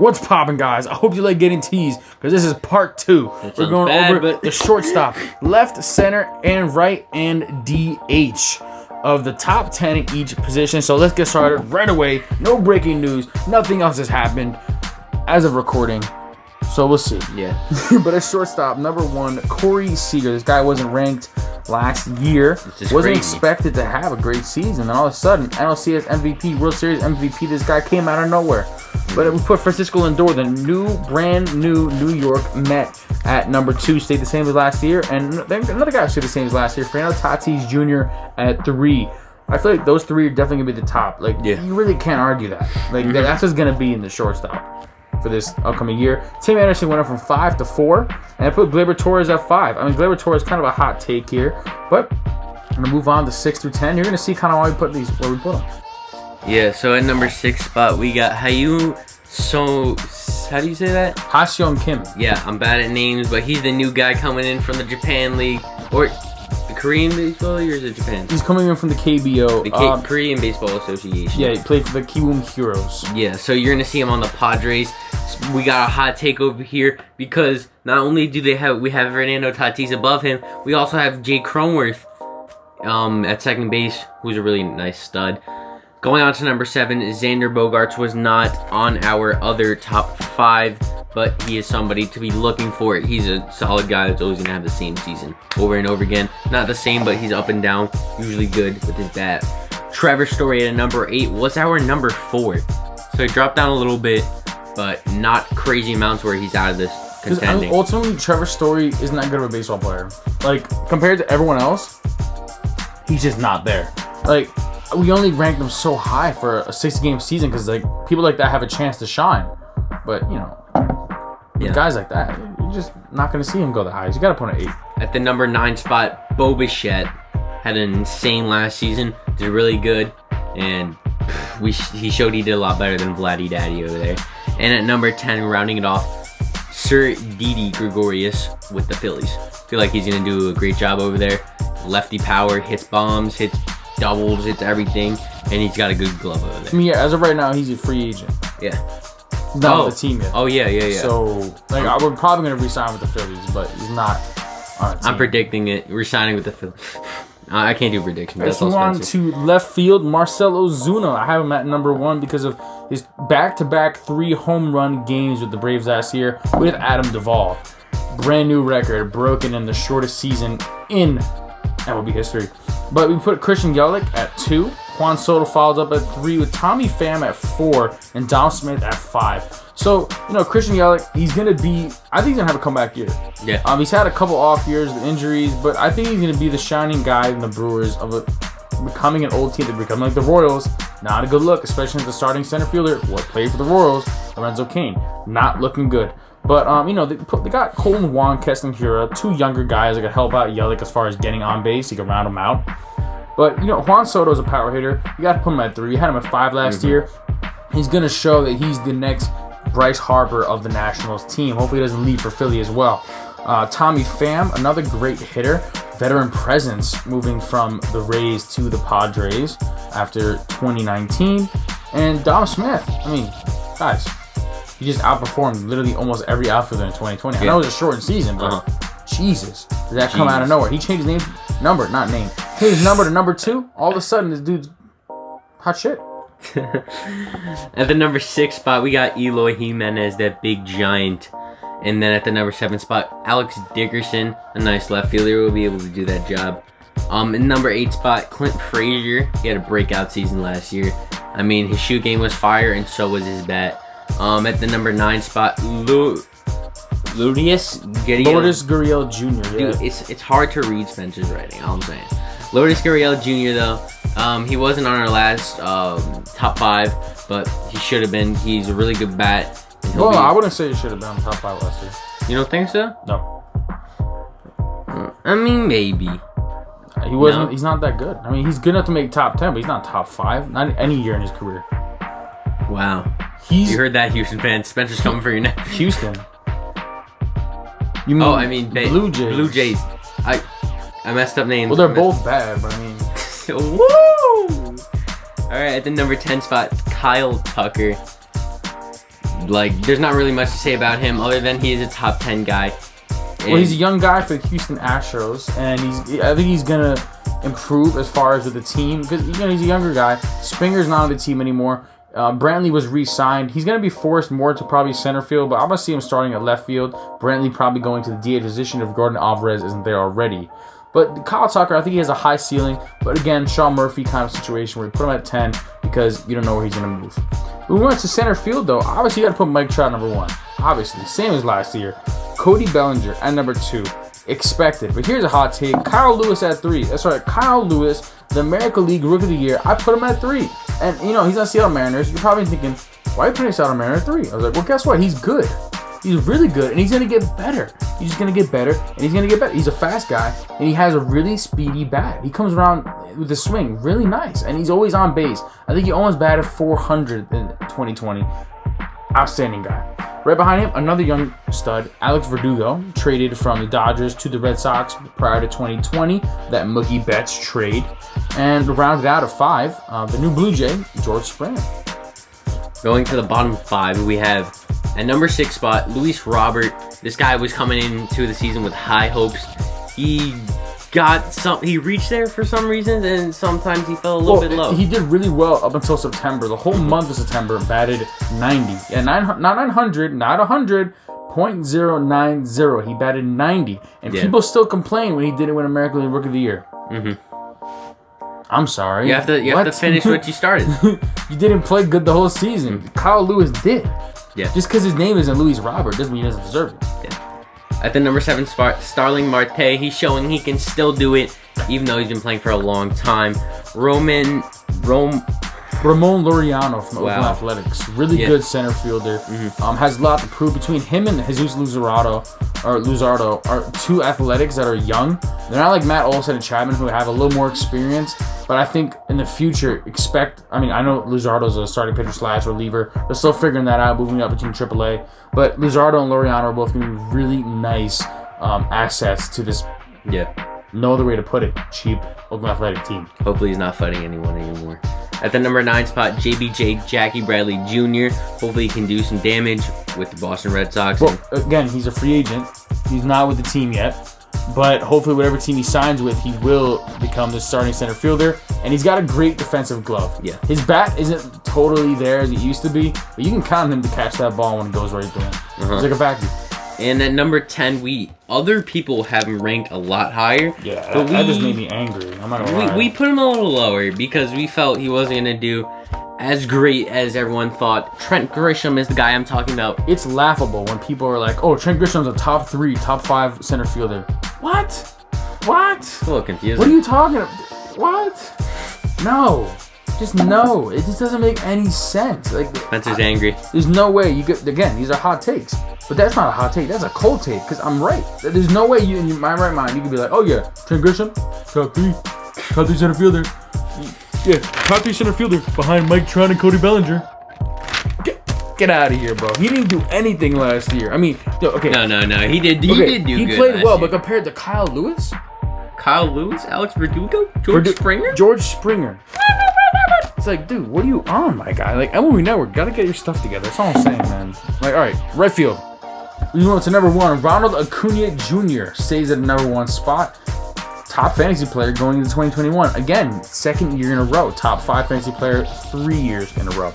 What's poppin', guys? I hope you like getting teased, because this is part 2. We're going over the shortstop, left, center, and right, and DH of the top 10 in each position. So let's get started right away. No breaking news. Nothing else has happened as of recording. So we'll see. Yeah. But at shortstop, number 1, Corey Seager. This guy wasn't ranked last year. Wasn't expected to have a great season. And all of a sudden, NLCS MVP, World Series MVP, this guy came out of nowhere. But we put Francisco Lindor, the brand new New York Met, at number 2, stayed the same as last year. And another guy stayed the same as last year, Fernando Tatis Jr. at 3. I feel like those 3 are definitely going to be the top. Like, you really can't argue that. Like, that's what's going to be in the shortstop for this upcoming year. Tim Anderson went up from 5 to 4, and I put Gleyber Torres at 5. I mean, Gleyber Torres is kind of a hot take here, but I'm going to move on to 6 through 10. You're going to see kind of why we put these, where we put them. Yeah, so at number 6 spot, we got how do you say that? Ha-Seong Kim. Yeah, I'm bad at names, but he's the new guy coming in from the Japan League, or the Korean Baseball League, or is it Japan? He's coming in from the KBO. The Korean Baseball Association. Yeah, he played for the Kiwoom Heroes. Yeah, so you're going to see him on the Padres. We got a hot take over here because not only do we have Fernando Tatis above him, we also have Jake Cronenworth at second base, who's a really nice stud. Going on to number 7, Xander Bogaerts was not on our other top 5, but he is somebody to be looking for. He's a solid guy that's always going to have the same season over and over again. Not the same, but he's up and down, usually good with his bat. Trevor Story at number 8 was our number 4. So he dropped down a little bit, but not crazy amounts where he's out of this contending. I mean, ultimately, Trevor Story isn't that good of a baseball player. Like, compared to everyone else, he's just not there. Like, we only ranked him so high for a 60-game season because, like, people like that have a chance to shine. But, you know, guys like that, you're just not going to see him go that high. You got to put an 8. At the number 9 spot, Bo Bichette had an insane last season. Did really good. And he showed he did a lot better than Vladdy Daddy over there. And at number 10, rounding it off, Sir Didi Gregorius with the Phillies. Feel like he's going to do a great job over there. Lefty power, hits bombs, hits doubles, hits everything, and he's got a good glove over there. I mean, yeah, as of right now, he's a free agent. Yeah. He's not with the team yet. Oh, yeah. So, like, we're probably going to re-sign with the Phillies, but he's not on a team. I'm predicting it. Re-signing with the Phillies. I can't do predictions. Let's move on to left field, Marcell Ozuna. I have him at number 1 because of his back-to-back 3 home run games with the Braves last year with Adam Duvall. Brand new record, broken in the shortest season in MLB history. But we put Christian Yelich at 2. Juan Soto follows up at 3 with Tommy Pham at 4 and Dom Smith at 5. So, you know, Christian Yelich, I think he's going to have a comeback year. Yeah. He's had a couple off years with injuries, but I think he's going to be the shining guy in the Brewers of becoming an old team. They're becoming like the Royals. Not a good look, especially as the starting center fielder, what played for the Royals, Lorenzo Cain. Not looking good. But, you know, they got Colton Wong, Keston Hiura, 2 younger guys that can help out Yelich as far as getting on base. He can round him out. But, you know, Juan Soto's a power hitter. You got to put him at 3. You had him at 5 last year. He's going to show that he's the next Bryce Harper of the Nationals team. Hopefully he doesn't leave for Philly as well. Tommy Pham, another great hitter. Veteran presence moving from the Rays to the Padres after 2019. And Dom Smith, I mean, guys, he just outperformed literally almost every outfielder in 2020. I know it was a shortened season, but Jesus, did that come out of nowhere? He changed his number changed his number to number 2. All of a sudden, this dude's hot shit. At the number 6 spot, we got Eloy Jimenez, that big giant. And then at the number 7 spot, Alex Dickerson, a nice left fielder, will be able to do that job. In number 8 spot, Clint Frazier. He had a breakout season last year. I mean, his shoot game was fire, and so was his bat. At the number 9 spot, Lourdes Gurriel Jr. Yeah. Dude, it's hard to read Spencer's writing, all I'm saying. Lourdes Gurriel Jr., though, he wasn't on our last top 5, but he should have been. He's a really good bat. Well, I wouldn't say he should have been on the top 5 last year. You don't think so? No. I mean, maybe. He wasn't. No. He's not that good. I mean, he's good enough to make top 10, but he's not top 5. Not any year in his career. Wow. You heard that, Houston fans. Spencer's coming for your neck. Houston. You mean Blue Jays. Blue Jays. I messed up names. Well, they're both bad, but I mean... Woo! Alright, at the number 10 spot, Kyle Tucker. Like, there's not really much to say about him other than he is a top 10 guy. Well, he's a young guy for the Houston Astros, and I think he's gonna improve as far as with the team because he's a younger guy. Springer's not on the team anymore. Brantley was re-signed. He's gonna be forced more to probably center field, but I'm gonna see him starting at left field. Brantley probably going to the DH position if Gordon Alvarez isn't there already. But Kyle Tucker, I think he has a high ceiling. But again, Sean Murphy kind of situation where you put him at 10 because you don't know where he's going to move. When we went to center field, though, obviously you got to put Mike Trout number 1. Obviously, same as last year. Cody Bellinger at number 2. Expected. But here's a hot take. Kyle Lewis at 3. That's right, Kyle Lewis, the American League Rookie of the Year. I put him at 3. And, he's on Seattle Mariners. You're probably thinking, why are you putting Seattle Mariners at 3? I was like, well, guess what? He's good. He's really good, and he's going to get better. He's just going to get better, and he's going to get better. He's a fast guy, and he has a really speedy bat. He comes around with the swing really nice, and he's always on base. I think he almost batted 400 in 2020. Outstanding guy. Right behind him, another young stud, Alex Verdugo, traded from the Dodgers to the Red Sox prior to 2020, that Mookie Betts trade. And rounded out at 5, the new Blue Jay, George Springer. Going to the bottom 5, we have at number 6 spot, Luis Robert. This guy was coming into the season with high hopes. He reached there for some reasons, and sometimes he fell a little bit low. He did really well up until September. The whole month of September, batted 90. Yeah, not 900, not 100, .090. He batted 90. And people still complain when he didn't win American League Rookie of the Year. I'm sorry. You have to finish what you started. You didn't play good the whole season. Kyle Lewis did. Yeah. Just because his name isn't Luis Robert doesn't mean he doesn't deserve it. Yeah. At the number 7 spot, Starling Marte. He's showing he can still do it, even though he's been playing for a long time. Ramon Laureano from Oakland Athletics. Really good center fielder. Has a lot to prove. Between him and Jesus Luzardo are two athletics that are young. They're not like Matt Olson and Chapman who have a little more experience. But I think in the future, I know Luzardo's a starting pitcher / reliever. They're still figuring that out, moving up between AAA. But Luzardo and Laureano are both going to be really nice assets to this. No other way to put it. Cheap Oakland Athletic team. Hopefully he's not fighting anyone anymore. At the number 9 spot, JBJ, Jackie Bradley Jr. Hopefully he can do some damage with the Boston Red Sox. Well, again, he's a free agent. He's not with the team yet. But hopefully whatever team he signs with, he will become the starting center fielder. And he's got a great defensive glove. Yeah. His bat isn't totally there as it used to be. But you can count on him to catch that ball when it goes right through him. It's like a vacuum. And at number 10, other people have him ranked a lot higher. Yeah, but that just made me angry. I'm not gonna lie. We put him a little lower because we felt he wasn't going to do as great as everyone thought. Trent Grisham is the guy I'm talking about. It's laughable when people are like, oh, Trent Grisham's a top 3, top 5 center fielder. What? It's a little confusing. What are you talking about? What? No. Just no. It just doesn't make any sense. Like Spencer's angry. There's no way you could. Again, these are hot takes, but that's not a hot take. That's a cold take because I'm right. There's no way you, in my right mind, you could be like, oh yeah, Trent Grisham, top 3 center fielder. Yeah, top 3 center fielder behind Mike Trout and Cody Bellinger. Get out of here, bro. He didn't do anything last year. I mean, okay. No. He did do good. He played well, but compared to Kyle Lewis, Alex Verdugo, George Springer. It's like, dude, what are you on, my guy? Like, MLB Network, gotta get your stuff together. That's all I'm saying, man. Like, all right, right field. We move to number 1. Ronald Acuna Jr. stays at the number 1 spot. Top fantasy player going into 2021. Again, second year in a row. Top 5 fantasy player 3 years in a row.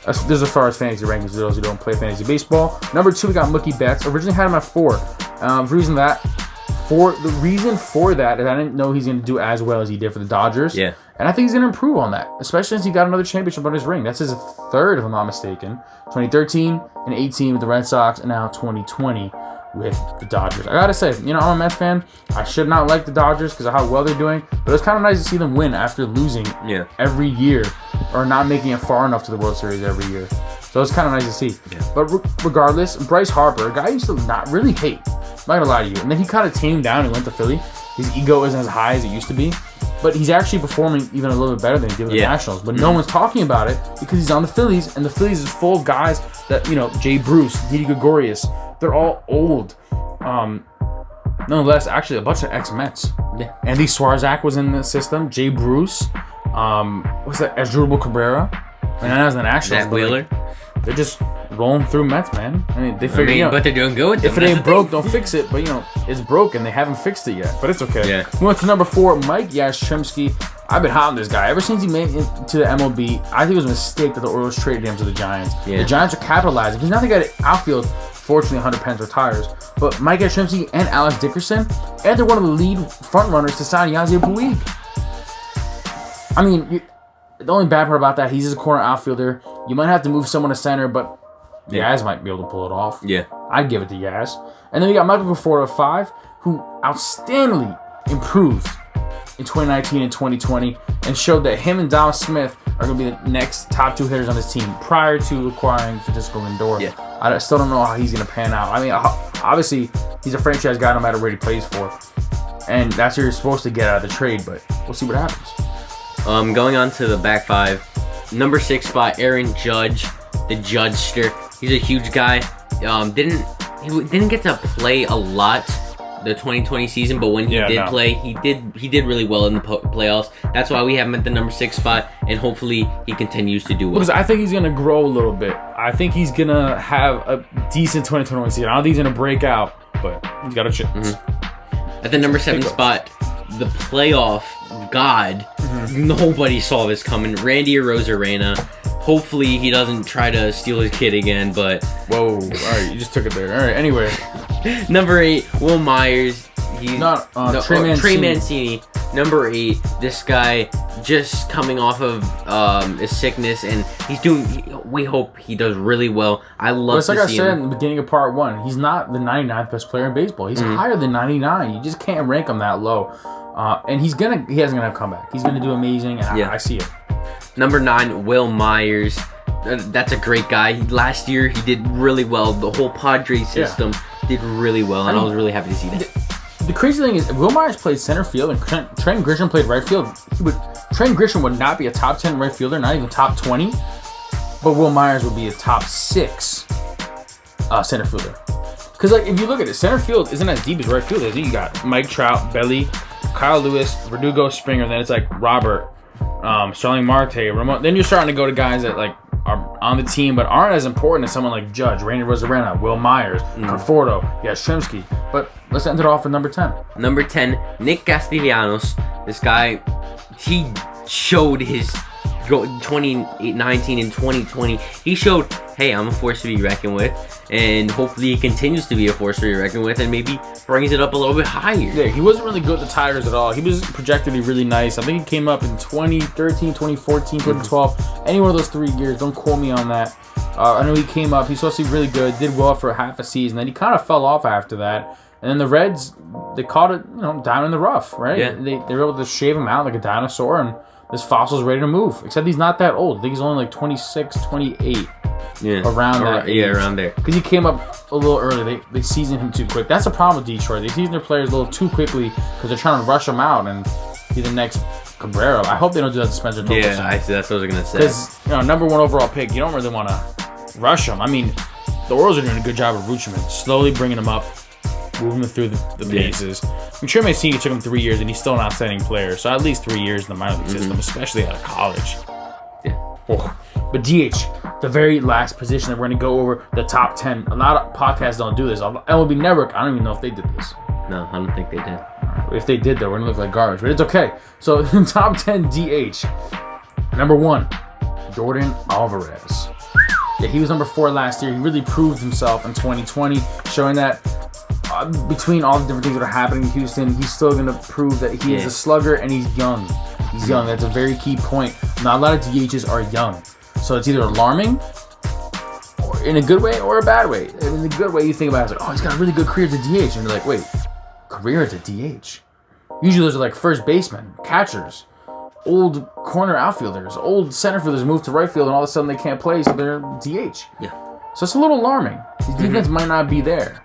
This is as far as fantasy rankings for those who don't play fantasy baseball. Number 2, we got Mookie Betts. Originally had him at 4. The reason for that is I didn't know he's going to do as well as he did for the Dodgers. Yeah. And I think he's going to improve on that, especially since he got another championship on his ring. That's his 3rd, if I'm not mistaken. 2013 and 18 with the Red Sox, and now 2020 with the Dodgers. I got to say, I'm a Mets fan. I should not like the Dodgers because of how well they're doing, but it's kind of nice to see them win after losing every year or not making it far enough to the World Series every year. So it's kind of nice to see. Yeah. But regardless, Bryce Harper, a guy I used to not really hate, I'm not going to lie to you, and then he kind of tamed down and went to Philly. His ego isn't as high as it used to be. But he's actually performing even a little bit better than he did with the Nationals. But no one's talking about it because he's on the Phillies, and the Phillies is full of guys that, Jay Bruce, Didi Gregorius, they're all old. Nonetheless, actually, a bunch of ex-Mets. Yeah. Andy Swarzak was in the system. Jay Bruce. What's that? Asdrubal Cabrera. And then as the Nationals. Zach Wheeler. They're just rolling through Mets, man. I mean, they figured, but they're doing good with them. if it ain't broke, don't fix it. But, it's broken. They haven't fixed it yet. But it's okay. Yeah. We went to number 4, Mike Yastrzemski. I've been hot on this guy. Ever since he made it to the MLB, I think it was a mistake that the Orioles traded him to the Giants. Yeah. The Giants are capitalizing. Because now they got an outfield. Fortunately, Hunter Pence retires. But Mike Yastrzemski and Alex Dickerson, and they're one of the lead front runners to sign Yasiel Puig. I mean, the only bad part about that, he's just a corner outfielder. You might have to move someone to center, but Yaz might be able to pull it off. Yeah. I'd give it to Yaz. And then we got Michael Conforto at 5, who outstandingly improved in 2019 and 2020 and showed that him and Dom Smith are going to be the next top 2 hitters on this team prior to acquiring Francisco Lindor. Yeah. I still don't know how he's going to pan out. I mean, obviously, he's a franchise guy no matter where he plays for. And that's what you're supposed to get out of the trade, but we'll see what happens. Going on to the back 5. Number 6 spot, Aaron Judge, the Judgester. He's a huge guy. Didn't get to play a lot the 2020 season, but when he play, he did really well in the playoffs. That's why we have him at the number 6 spot, and hopefully he continues to do well. Because I think he's gonna grow a little bit. I think he's gonna have a decent 2021 season. I don't think he's gonna break out, but he's got a chance. At the number 7 spot, the playoff god. Nobody saw this coming. Randy Arozarena. Hopefully he doesn't try to steal his kid again, but... Whoa, alright, you just took it there. Alright, anyway. Number 8, Will Myers. He's not Trey Mancini. Number 8, this guy just coming off of a sickness, and he's doing... We hope he does really well. I love to see him. Like I said in the beginning of part 1, he's not the 99th best player in baseball. He's higher than 99. You just can't rank him that low. And he hasn't gonna have comeback. He's gonna do amazing, and I see it. Number 9, Will Myers. That's a great guy. Last year, he did really well. The whole Padres system did really well, and I was really happy to see that. The crazy thing is, if Will Myers played center field and Trent Grisham played right field, Trent Grisham would not be a top 10 right fielder, not even top 20, but Will Myers would be a top 6 center fielder. Because if you look at it, center field isn't as deep as right field is. You got Mike Trout, Belly, Kyle Lewis, Verdugo, Springer, then it's like Robert, Starling Marte, Ramon. Then you're starting to go to guys that are on the team but aren't as important as someone like Judge, Randy Arozarena, Will Myers, Conforto, Yastrzemski. But let's end it off with number 10. Number 10, Nick Castellanos. This guy, he showed his 2019 and 2020. He showed, hey, I'm a force to be reckoned with. And hopefully he continues to be a force to be reckoned with and maybe brings it up a little bit higher. Yeah, he wasn't really good at the Tigers at all. He was projected to be really nice. I think he came up in 2013, 2014, 2012. Any one of those 3 years. Don't quote me on that. I know he came up. He's supposed to be really good. Did well for half a season. Then he kind of fell off after that. And then the Reds, they caught it, down in the rough, right? Yeah. They were able to shave him out like a dinosaur, and this fossil's ready to move. Except he's not that old. I think he's only like 26, 28. Yeah. Around that age. Yeah, around there. Because he came up a little early. They seasoned him too quick. That's the problem with Detroit. They season their players a little too quickly because they're trying to rush them out and be the next Cabrera. I hope they don't do that to Spencer Torkelson. Yeah, that's what I was going to say. Because, number 1 overall pick, you don't really want to rush him. I mean, the Orioles are doing a good job of reaching him, slowly bringing him up, moving him through the paces. I'm sure Mancini took him 3 years, and he's still an outstanding player. So at least 3 years in the minor league system, especially out of college. Yeah. Oh. But DH, the very last position that we're going to go over, the top 10. A lot of podcasts don't do this. MLB Network, I don't even know if they did this. No, I don't think they did. If they did, though, we're going to look like garbage. But it's okay. So, top 10 DH. Number 1, Jordan Alvarez. Yeah, he was number 4 last year. He really proved himself in 2020, showing that between all the different things that are happening in Houston, he's still going to prove that he is a slugger and he's young. He's young. That's a very key point. Not a lot of DHs are young. So it's either alarming, or in a good way or a bad way. In the good way, you think about it, he's got a really good career as a DH. And you're like, wait, career as a DH? Usually those are like first basemen, catchers, old corner outfielders, old center fielders move to right field and all of a sudden they can't play, so they're DH. Yeah. So it's a little alarming. His defense might not be there.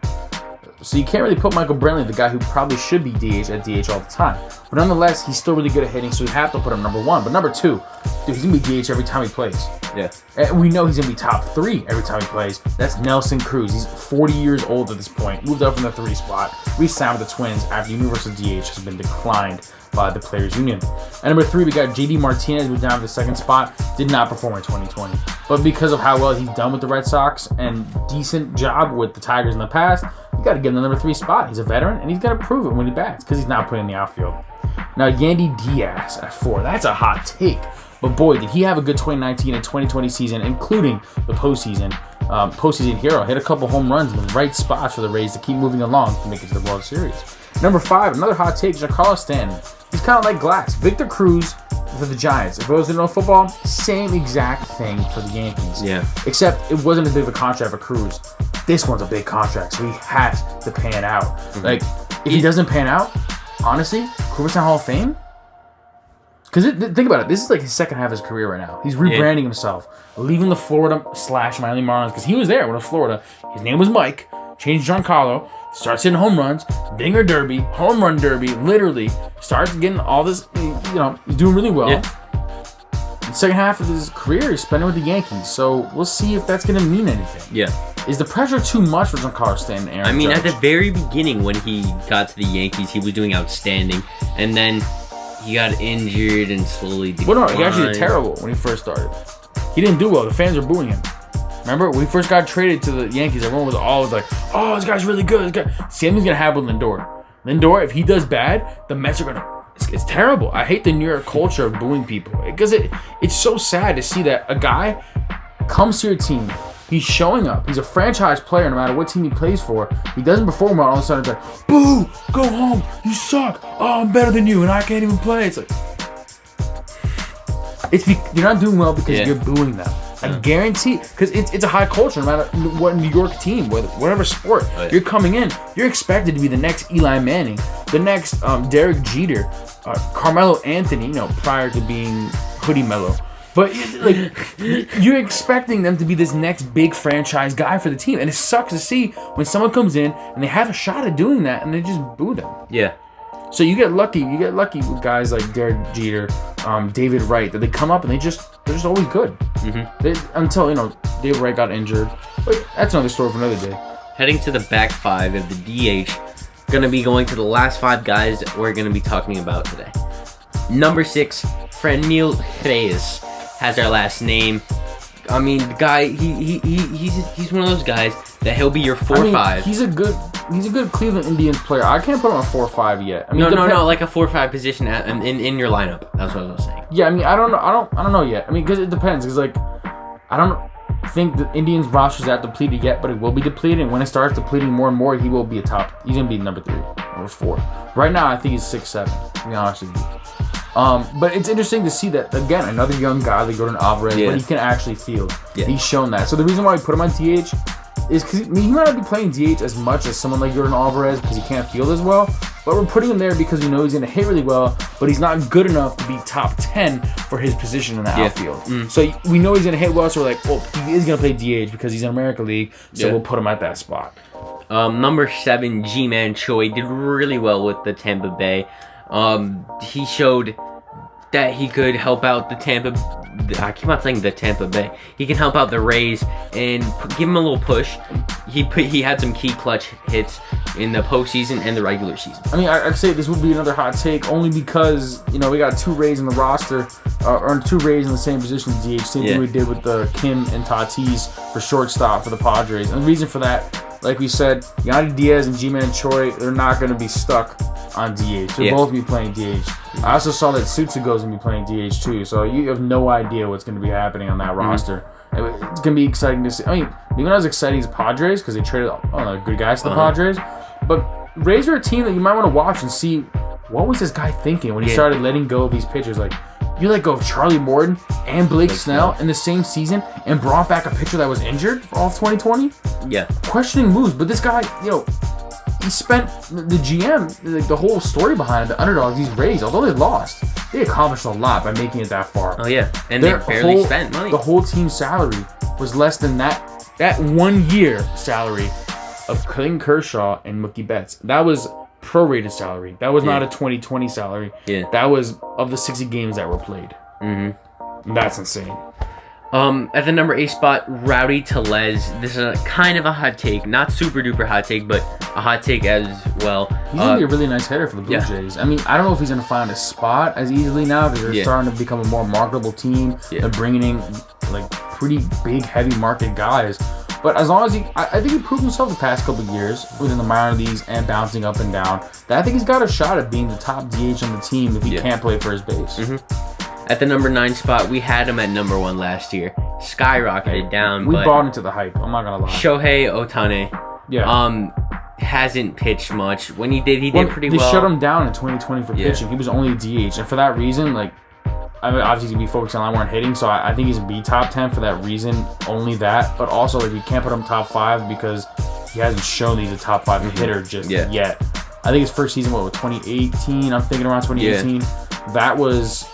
So you can't really put Michael Brantley, the guy who probably should be DH, at DH all the time. But nonetheless, he's still really good at hitting, so you have to put him number 1. But number 2, dude, he's going to be DH every time he plays. Yeah. And we know he's going to be top 3 every time he plays. That's Nelson Cruz. He's 40 years old at this point. Moved up from the 3 spot. Re-signed with the Twins after universal DH has been declined by the Players Union. And number 3, we got JD Martinez, moved down to the 2nd spot. Did not perform in 2020. But because of how well he's done with the Red Sox and decent job with the Tigers in the past, you got to give him the number 3 spot. He's a veteran, and he's got to prove it when he bats because he's not playing in the outfield. Now, Yandy Diaz at 4. That's a hot take. But boy, did he have a good 2019 and 2020 season, including the postseason. Postseason hero. Hit a couple home runs in the right spots for the Rays to keep moving along to make it to the World Series. Number 5, another hot take, Giancarlo Stanton. He's kind of like Glass. Victor Cruz for the Giants. If it was no football, same exact thing for the Yankees. Yeah. Except it wasn't as big of a contract for Cruz. This one's a big contract, so he has to pan out. Mm-hmm. Like, if he doesn't pan out, honestly, Cooperstown Hall of Fame? Because think about it, this is like his second half of his career right now. He's rebranding himself, leaving the Florida / Miami Marlins, because he was there when it was Florida. His name was Mike, changed Giancarlo, starts hitting home runs, Dinger Derby, home run derby, literally starts getting all this, he's doing really well. Yeah. The second half of his career he's spending with the Yankees, so we'll see if that's going to mean anything. Yeah. Is the pressure too much for Giancarlo Stanton and Aaron I mean, Judge? at the very beginning when he got to the Yankees, he was doing outstanding, and then he got injured and slowly declined. Well, no, he actually did terrible when he first started. He didn't do well. The fans were booing him. Remember, when he first got traded to the Yankees, everyone was always like, "Oh, this guy's really good." Same thing's gonna happen with Lindor. Lindor, if he does bad, the Mets are gonna. It's terrible. I hate the New York culture of booing people because it's so sad to see that a guy comes to your team. He's showing up. He's a franchise player no matter what team he plays for. He doesn't perform well. All of a sudden, it's like, boo, go home. You suck. Oh, I'm better than you, and I can't even play. It's like, you're not doing well because you're booing them. I guarantee, because it's a high culture no matter what New York team, whatever sport. You're coming in, you're expected to be the next Eli Manning, the next Derek Jeter, Carmelo Anthony, prior to being Hoodie Mello. But you're expecting them to be this next big franchise guy for the team, and it sucks to see when someone comes in and they have a shot at doing that, and they just boo them. Yeah. So you get lucky. You get lucky with guys like Derek Jeter, David Wright, that they come up and they're just always good. Mm-hmm. Until David Wright got injured, but that's another story for another day. Heading to the back 5 of the DH, gonna be going to the last 5 guys that we're gonna be talking about today. Number 6, Franmil Reyes has our last name. I mean, the guy, he's one of those guys that he'll be your 4-5. He's a good Cleveland Indians player. I can't put him on 4-5 yet. I mean, no, like a 4-5 position in your lineup. That's what I was saying. Yeah, I mean, I don't know yet. I mean, because it depends. Because I don't think the Indians roster's that depleted yet, but it will be depleted. And when it starts depleting more and more, he will be he's gonna be number 3 or 4. Right now, I think he's 6-7. To be honest with you. But it's interesting to see that, again, another young guy like Jordan Alvarez, but he can actually field. Yeah. He's shown that. So the reason why we put him on DH is because he might not be playing DH as much as someone like Jordan Alvarez because he can't field as well, but we're putting him there because we know he's going to hit really well, but he's not good enough to be top 10 for his position in the outfield. So we know he's going to hit well, so we're like, well, he is going to play DH because he's in American League, so we'll put him at that spot. Number 7, Ji-Man Choi did really well with the Tampa Bay. He showed that he could help out I keep on saying the Tampa Bay. He can help out the Rays and give him a little push. He had some key clutch hits in the postseason and the regular season. I mean, I'd say this would be another hot take only because, we got 2 Rays in the roster, or 2 Rays in the same position as DH. Same thing we did with the Kim and Tatis for shortstop for the Padres. And the reason for that, like we said, Yandy Diaz and Ji-Man Choi, they're not going to be stuck on DH. They'll both be playing DH. I also saw that Tsutsugo's going to be playing DH too, so you have no idea what's going to be happening on that roster. It's going to be exciting to see. I mean, maybe not as exciting as Padres because they traded good guys to the Padres, but Rays are a team that you might want to watch and see what was this guy thinking when he started letting go of these pitchers. Like, you let go of Charlie Morton and Blake Snell in the same season and brought back a pitcher that was injured for all of 2020? Yeah. Questioning moves, but this guy, he spent the GM, the whole story behind it, the underdogs, these Rays, although they lost, they accomplished a lot by making it that far. Oh, yeah. And they barely spent money. The whole team's salary was less than that 1 year salary of Clayton Kershaw and Mookie Betts. That was prorated salary. That was not a 2020 salary. Yeah. That was of the 60 games that were played. Mm-hmm. That's insane. At the number 8 spot, Rowdy Tellez. This is a kind of a hot take, not super duper hot take, but a hot take as well. He's gonna be a really nice hitter for the Blue yeah. Jays. I mean, I don't know if he's gonna find a spot as easily now because they're starting to become a more marketable team. Yeah. They're bringing in like pretty big, heavy market guys. But as long as I think he proved himself the past couple of years within the minor leagues and bouncing up and down. That I think he's got a shot at being the top DH on the team if he can't play first base. Mm-hmm. At the number 9 spot, we had him at number 1 last year. Skyrocketed down. We but bought into the hype. I'm not gonna lie. Shohei Ohtani. Yeah. Hasn't pitched much. When he did pretty well. They shut him down in 2020 for pitching. He was only a DH, and for that reason, like, I mean, obviously he's gonna be focusing a lot more on hitting. So I think he's gonna be top 10 for that reason. Only that, but also like we can't put him top 5 because he hasn't shown that he's a top 5 hitter just yet. I think his first season, what, 2018? I'm thinking around 2018. That was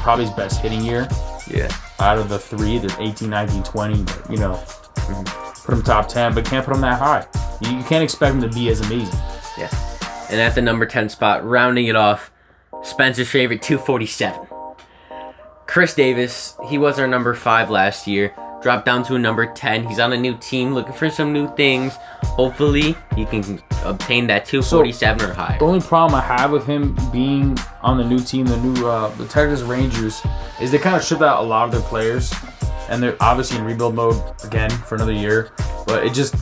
probably his best hitting year. Yeah. Out of the 3, there's 18, 19, 20. But, you know, put him top 10, but can't put him that high. You can't expect him to be as amazing. Yeah. And at the number 10 spot, rounding it off, Spencer's favorite, 247. Chris Davis, he was our number 5 last year. Dropped down to a number 10. He's on a new team, looking for some new things. Hopefully, he can obtain that 247 or higher. The only problem I have with him being on the new team, the Texas Rangers, is they kind of shipped out a lot of their players, and they're obviously in rebuild mode again for another year. But it just,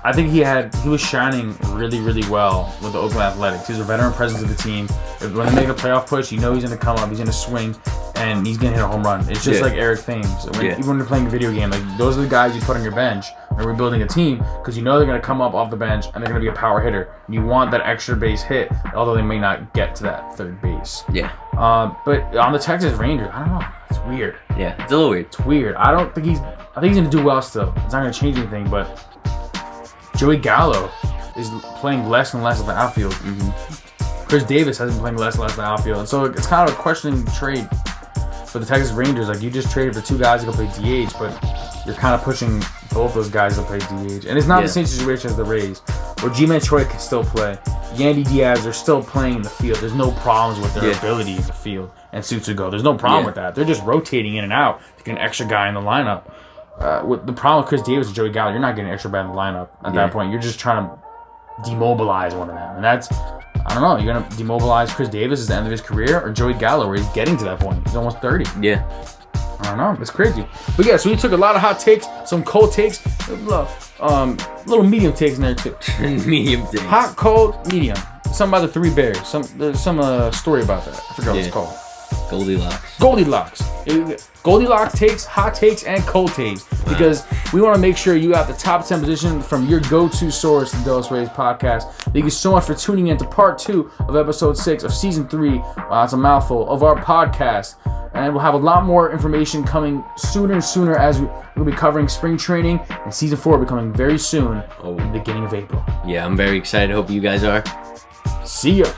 I think he was shining really, really well with the Oakland Athletics. He's a veteran presence of the team. When they make a playoff push, you know he's going to come up, he's going to swing, and he's going to hit a home run. It's just like Eric Thames. Even when you're playing a video game, like those are the guys you put on your bench when you're rebuilding a team because you know they're going to come up off the bench and they're going to be a power hitter. And you want that extra base hit, although they may not get to that third base. Yeah. But on the Texas Rangers, I don't know. It's weird. Yeah, it's a little weird. It's weird. I think he's going to do well still. It's not going to change anything, but Joey Gallo is playing less and less of the outfield. Chris Davis has been playing less and less of the outfield. And so it's kind of a questioning trade for the Texas Rangers. Like, you just traded for 2 guys to go play DH, but you're kind of pushing both those guys to play DH. And it's not the same situation as the Rays, where G-Man Choi can still play. Yandy Diaz are still playing in the field. There's no problems with their ability in the field. And Tsutsugo, there's no problem with that. They're just rotating in and out to get an extra guy in the lineup. With the problem with Chris Davis and Joey Gallo, you're not getting an extra guy in the lineup at that point. You're just trying to demobilize one of them. And that's, I don't know, you're going to demobilize Chris Davis at the end of his career or Joey Gallo where he's getting to that point. He's almost 30. Yeah. I don't know. It's crazy. But yeah, so we took a lot of hot takes, some cold takes, little medium takes in there too. Medium takes. Hot, cold, medium. Something about the 3 bears. There's some story about that. I forgot what it's called. Goldilocks. Goldilocks takes, hot takes, and cold takes. Because we want to make sure you have the top 10 position from your go-to source, the Dallas Rays podcast. Thank you so much for tuning in to part 2 of episode 6 of season 3. Wow, it's a mouthful of our podcast. And we'll have a lot more information coming sooner and sooner as we'll be covering spring training and season 4 will be coming very soon in the beginning of April. Yeah, I'm very excited. Hope you guys are. See ya.